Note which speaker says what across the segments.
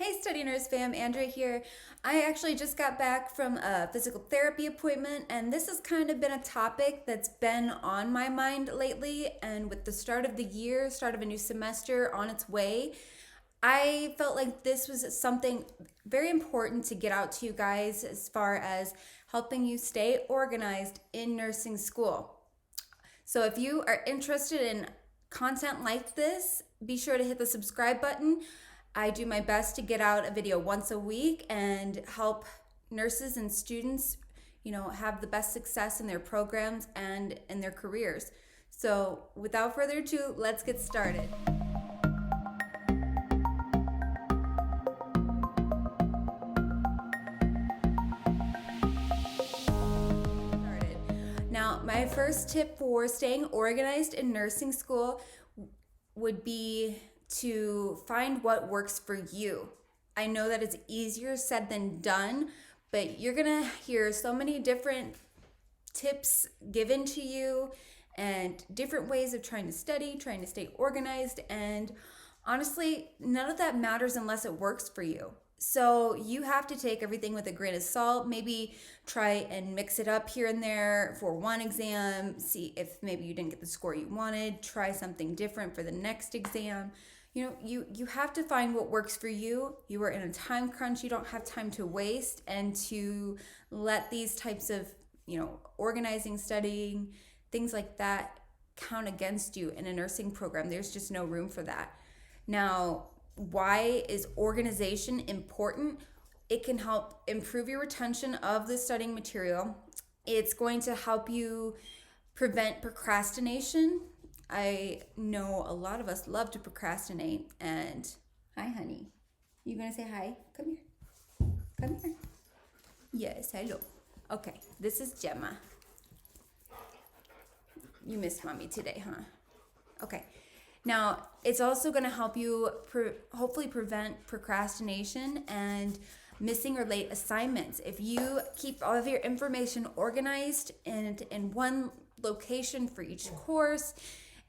Speaker 1: Hey, Study Nurse fam, Andrea here. I actually just got back from a physical therapy appointment, and this has kind of been a topic that's been on my mind lately. And with the start of the year, start of a new semester on its way, I felt like this was something very important to get out to you guys as far as helping you stay organized in nursing school. So if you are interested in content like this, be sure to hit the subscribe button. I do my best to get out a video once a week and help nurses and students, have the best success in their programs and in their careers. So without further ado, let's get started. Now, my first tip for staying organized in nursing school would be to find what works for you. I know that it's easier said than done, but you're gonna hear so many different tips given to you and different ways of trying to study, trying to stay organized, and honestly, none of that matters unless it works for you. So you have to take everything with a grain of salt. Maybe try and mix it up here and there for one exam. See if maybe you didn't get the score you wanted. Try something different for the next exam. You have to find what works for you. You are in a time crunch. You don't have time to waste and to let these types of, organizing, studying, things like that count against you in a nursing program. There's just no room for that. Now, why is organization important? It can help improve your retention of the studying material. It's going to help you prevent procrastination. I know a lot of us love to procrastinate. And hi, honey. You gonna say hi? Come here. Come here. Yes, hello. Okay, this is Gemma. You missed mommy today, huh? Okay. Now, it's also going to help you hopefully prevent procrastination and missing or late assignments. If you keep all of your information organized and in one location for each course,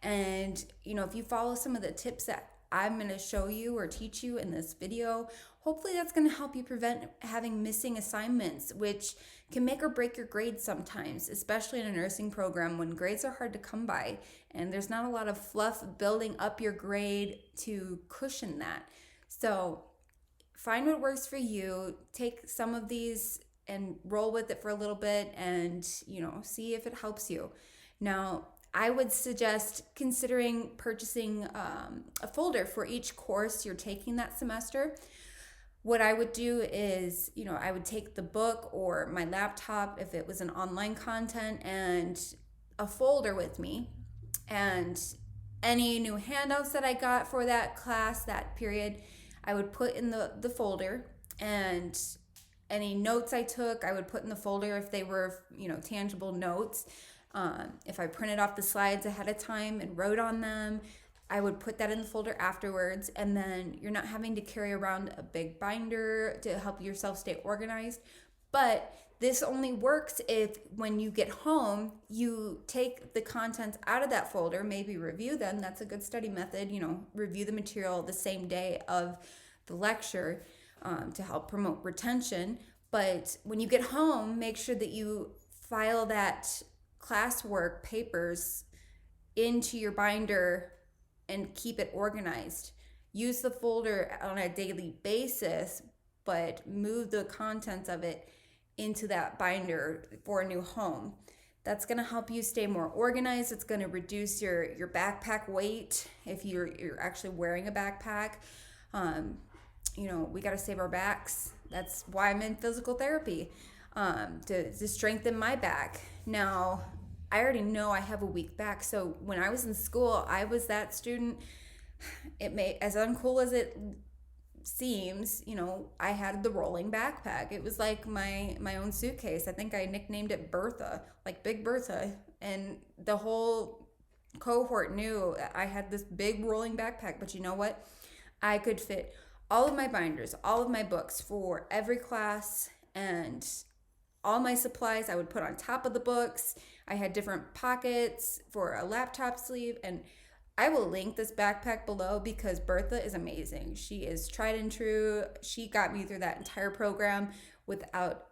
Speaker 1: and if you follow some of the tips that I'm going to show you or teach you in this video, hopefully that's going to help you prevent having missing assignments, which can make or break your grades sometimes, especially in a nursing program when grades are hard to come by and there's not a lot of fluff building up your grade to cushion that. So find what works for you, take some of these and roll with it for a little bit and, see if it helps you. Now, I would suggest considering purchasing a folder for each course you're taking that semester. What I would do is, I would take the book or my laptop if it was an online content and a folder with me. And any new handouts that I got for that class, that period, I would put in the folder. And any notes I took, I would put in the folder if they were, tangible notes. If I printed off the slides ahead of time and wrote on them, I would put that in the folder afterwards, and then you're not having to carry around a big binder to help yourself stay organized. But this only works if when you get home, you take the contents out of that folder, maybe review them. That's a good study method, review the material the same day of the lecture to help promote retention. But when you get home, make sure that you file that classwork papers into your binder and keep it organized. Use the folder on a daily basis, but move the contents of it into that binder for a new home. That's going to help you stay more organized. It's going to reduce your backpack weight if you're actually wearing a backpack. We got to save our backs. That's why I'm in physical therapy, to strengthen my back. Now, I already know I have a weak back. So when I was in school, I was that student. It may, as uncool as it seems, I had the rolling backpack. It was like my own suitcase. I think I nicknamed it Bertha, like Big Bertha. And the whole cohort knew I had this big rolling backpack. But you know what? I could fit all of my binders, all of my books for every class, and all my supplies I would put on top of the books. I had different pockets for a laptop sleeve, and I will link this backpack below because Bertha is amazing. She is tried and true. She got me through that entire program without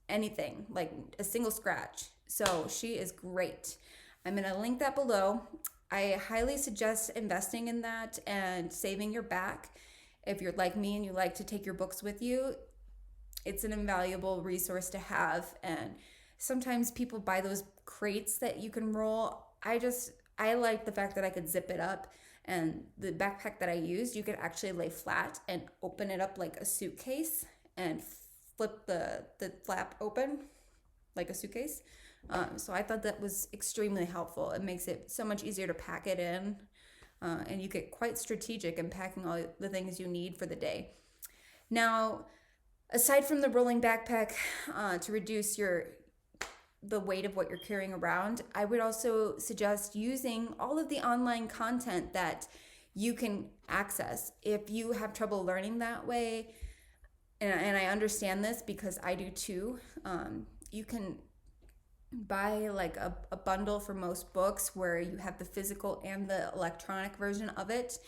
Speaker 1: anything, like a single scratch. So she is great. I'm going to link that below. I highly suggest investing in that and saving your back. If you're like me and you like to take your books with you, it's an invaluable resource to have. And sometimes people buy those crates that you can roll. I like the fact that I could zip it up, and the backpack that I used, you could actually lay flat and open it up like a suitcase and flip the flap open like a suitcase. So I thought that was extremely helpful. It makes it so much easier to pack it in, and you get quite strategic in packing all the things you need for the day. Now, aside from the rolling backpack to reduce the weight of what you're carrying around, I would also suggest using all of the online content that you can access. If you have trouble learning that way, and I understand this because I do too, you can buy like a bundle for most books where you have the physical and the electronic version of it.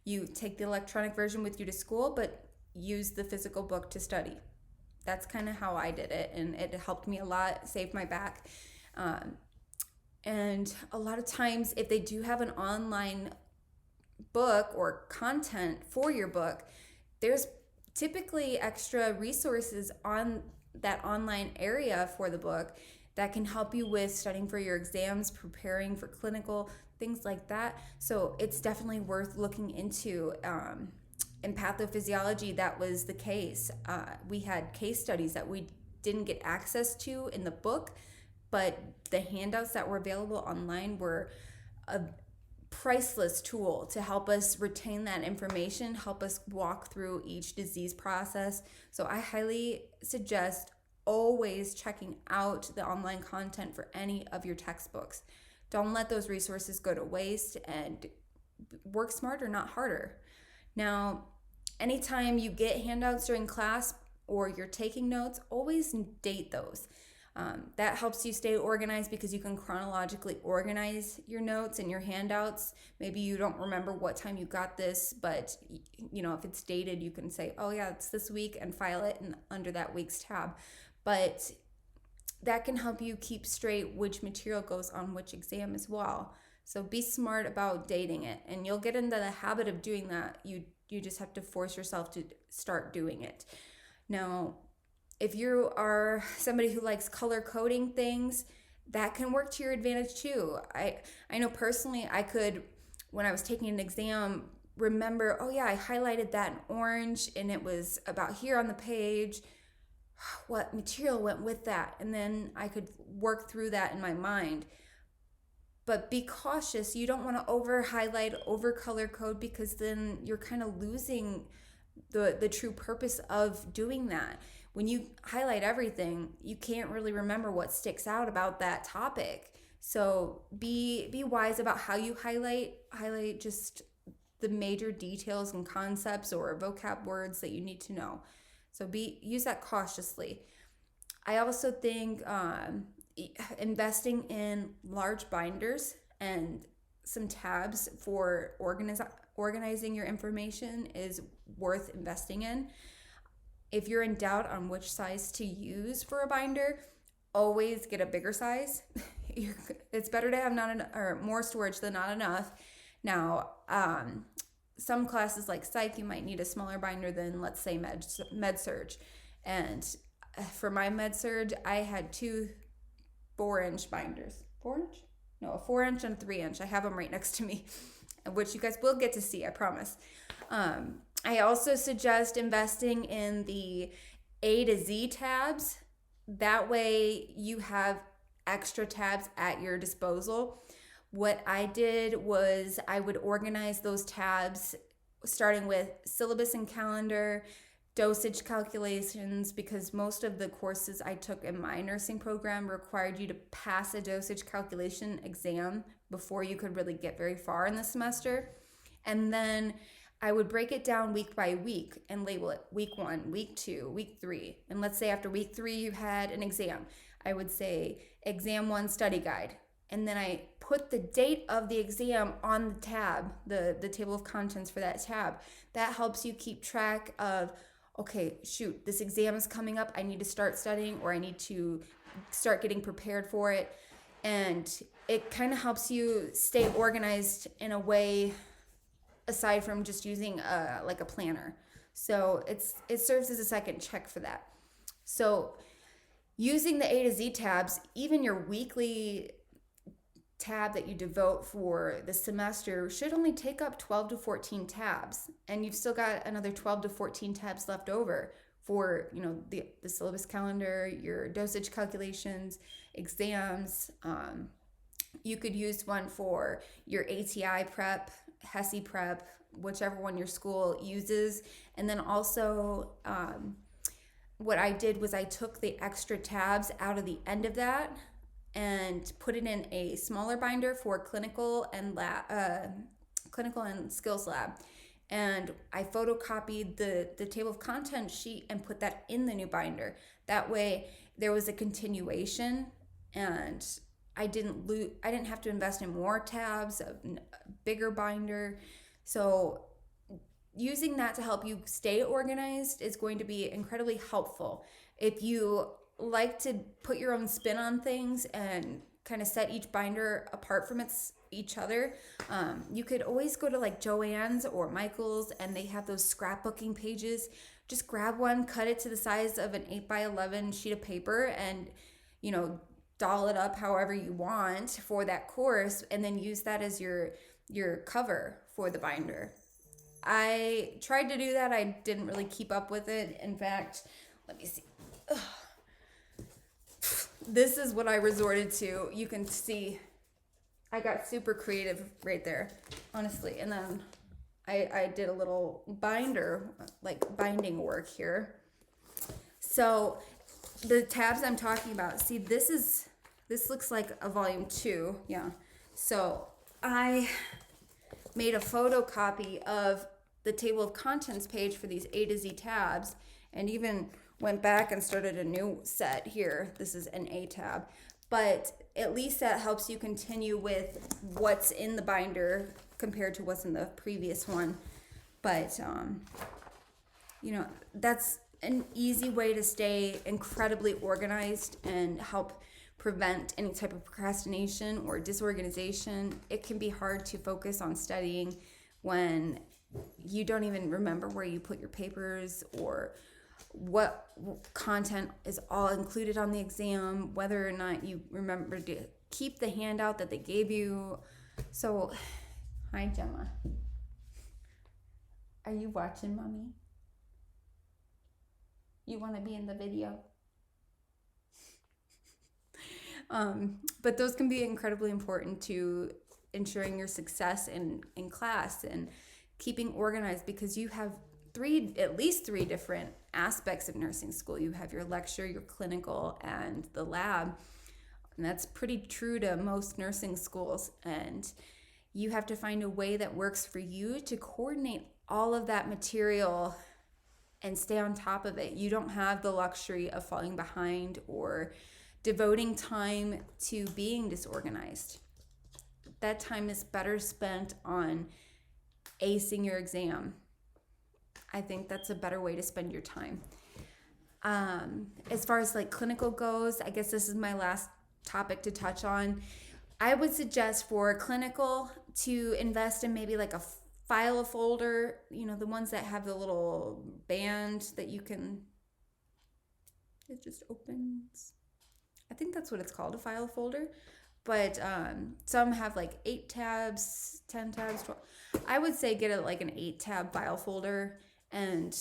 Speaker 1: You take the electronic version with you to school, but use the physical book to study. That's kind of how I did it, and it helped me a lot, saved my back. And a lot of times, if they do have an online book or content for your book, there's typically extra resources on that online area for the book that can help you with studying for your exams, preparing for clinical, things like that. So it's definitely worth looking into. In pathophysiology, that was the case. We had case studies that we didn't get access to in the book, but the handouts that were available online were a priceless tool to help us retain that information, help us walk through each disease process. So I highly suggest always checking out the online content for any of your textbooks. Don't let those resources go to waste, and work smarter, not harder. Now, anytime you get handouts during class or you're taking notes, always date those. That helps you stay organized because you can chronologically organize your notes and your handouts. Maybe you don't remember what time you got this, but if it's dated, you can say, oh yeah, it's this week, and file it under that week's tab. But that can help you keep straight which material goes on which exam as well. So be smart about dating it, and you'll get into the habit of doing that. You just have to force yourself to start doing it. Now, if you are somebody who likes color coding things, that can work to your advantage too. I know personally, I could, when I was taking an exam, remember, oh yeah, I highlighted that in orange and it was about here on the page. What material went with that? And then I could work through that in my mind. But be cautious. You don't want to over highlight, over color code, because then you're kind of losing the true purpose of doing that. When you highlight everything, you can't really remember what sticks out about that topic. So be wise about how you highlight. Highlight just the major details and concepts or vocab words that you need to know. So use that cautiously. I also think investing in large binders and some tabs for organizing your information is worth investing in. If you're in doubt on which size to use for a binder, always get a bigger size. It's better to have more storage than not enough. Now, some classes like psych, you might need a smaller binder than, let's say, med surg. And for my med surg, I had two 4-inch binders. 4-inch? No, a 4-inch and a 3-inch. I have them right next to me, which you guys will get to see, I promise. I also suggest investing in the A to Z tabs. That way you have extra tabs at your disposal. What I did was I would organize those tabs starting with syllabus and calendar, dosage calculations, because most of the courses I took in my nursing program required you to pass a dosage calculation exam before you could really get very far in the semester. And then I would break it down week by week and label it week 1, week 2, week 3. And let's say after week 3 you had an exam. I would say exam 1 study guide. and then I put the date of the exam on the tab, the table of contents for that tab. That helps you keep track of, okay, shoot, this exam is coming up. I need to start studying, or I need to start getting prepared for it. And it kind of helps you stay organized in a way aside from just using like a planner. So it serves as a second check for that. So using the A to Z tabs, even your weekly tab that you devote for the semester should only take up 12 to 14 tabs, and you've still got another 12 to 14 tabs left over for, you know, the syllabus calendar, your dosage calculations, exams. You could use one for your ATI prep, HESI prep, whichever one your school uses. And then also, what I did was I took the extra tabs out of the end of that and put it in a smaller binder for clinical and skills lab. And I photocopied the table of contents sheet and put that in the new binder. That way there was a continuation, and I didn't have to invest in more tabs, a bigger binder. So using that to help you stay organized is going to be incredibly helpful. If you like to put your own spin on things and kind of set each binder apart from each other, you could always go to like Joann's or Michael's, and they have those scrapbooking pages. Just grab one, cut it to the size of an 8x11 sheet of paper, and, you know, doll it up however you want for that course, and then use that as your cover for the binder. I tried to do that. I didn't really keep up with it. In fact, let me see. Ugh. This is what I resorted to. You can see I got super creative right there, honestly. And then I did a little binder, like binding work here. So the tabs I'm talking about, see, this looks like a volume 2. Yeah. So I made a photocopy of the table of contents page for these A to Z tabs, and even went back and started a new set here. This is an A tab, but at least that helps you continue with what's in the binder compared to what's in the previous one. But you know, that's an easy way to stay incredibly organized and help prevent any type of procrastination or disorganization. It can be hard to focus on studying when you don't even remember where you put your papers or what content is all included on the exam, whether or not you remember to keep the handout that they gave you. So, hi Gemma. Are you watching, Mommy? You want to be in the video? But those can be incredibly important to ensuring your success in class and keeping organized, because you have at least three different aspects of nursing school. You have your lecture, your clinical, and the lab. And that's pretty true to most nursing schools. And you have to find a way that works for you to coordinate all of that material and stay on top of it. You don't have the luxury of falling behind or devoting time to being disorganized. That time is better spent on acing your exam. I think that's a better way to spend your time. As far as like clinical goes, I guess this is my last topic to touch on. I would suggest for clinical to invest in maybe like a file folder, you know, the ones that have the little band that you can, it just opens. I think that's what it's called, a file folder. But some have like 8 tabs, 10 tabs, 12. I would say get it like an 8-tab file folder and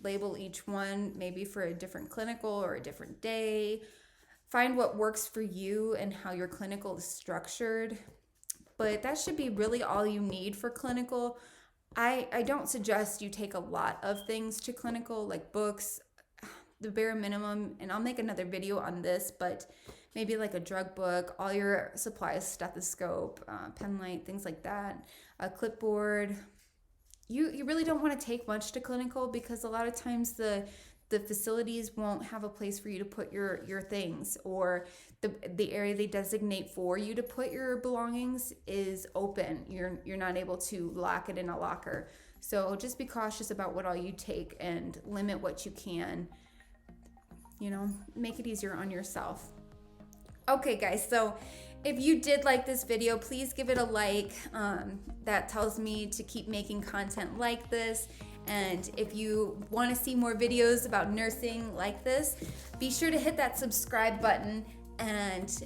Speaker 1: label each one maybe for a different clinical or a different day. Find what works for you and how your clinical is structured. But that should be really all you need for clinical. I don't suggest you take a lot of things to clinical, like books, the bare minimum, and I'll make another video on this, but maybe like a drug book, all your supplies, stethoscope, pen light, things like that, a clipboard. You really don't want to take much to clinical, because a lot of times the the facilities won't have a place for you to put your things, or the area they designate for you to put your belongings is open. You're not able to lock it in a locker. So just be cautious about what all you take and limit what you can. Make it easier on yourself. Okay, guys, so if you did like this video, please give it a like. That tells me to keep making content like this. And if you want to see more videos about nursing like this, be sure to hit that subscribe button and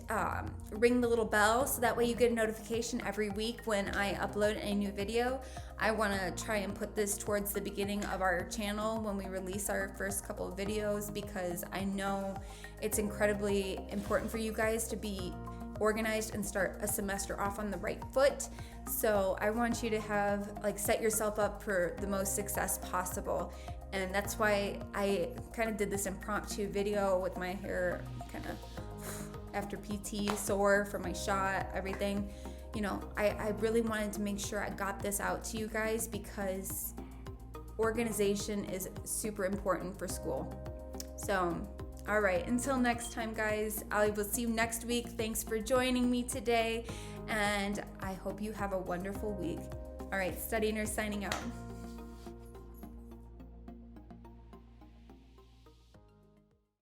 Speaker 1: ring the little bell so that way you get a notification every week when I upload a new video. I want to try and put this towards the beginning of our channel when we release our first couple of videos, because I know it's incredibly important for you guys to be organized and start a semester off on the right foot. So I want you to have set yourself up for the most success possible. And that's why I kind of did this impromptu video with my hair kind of after PT, sore from my shot, everything. I really wanted to make sure I got this out to you guys, because organization is super important for school. So, all right, until next time, guys, I will see you next week. Thanks for joining me today, and I hope you have a wonderful week. All right, Study Nurse signing out.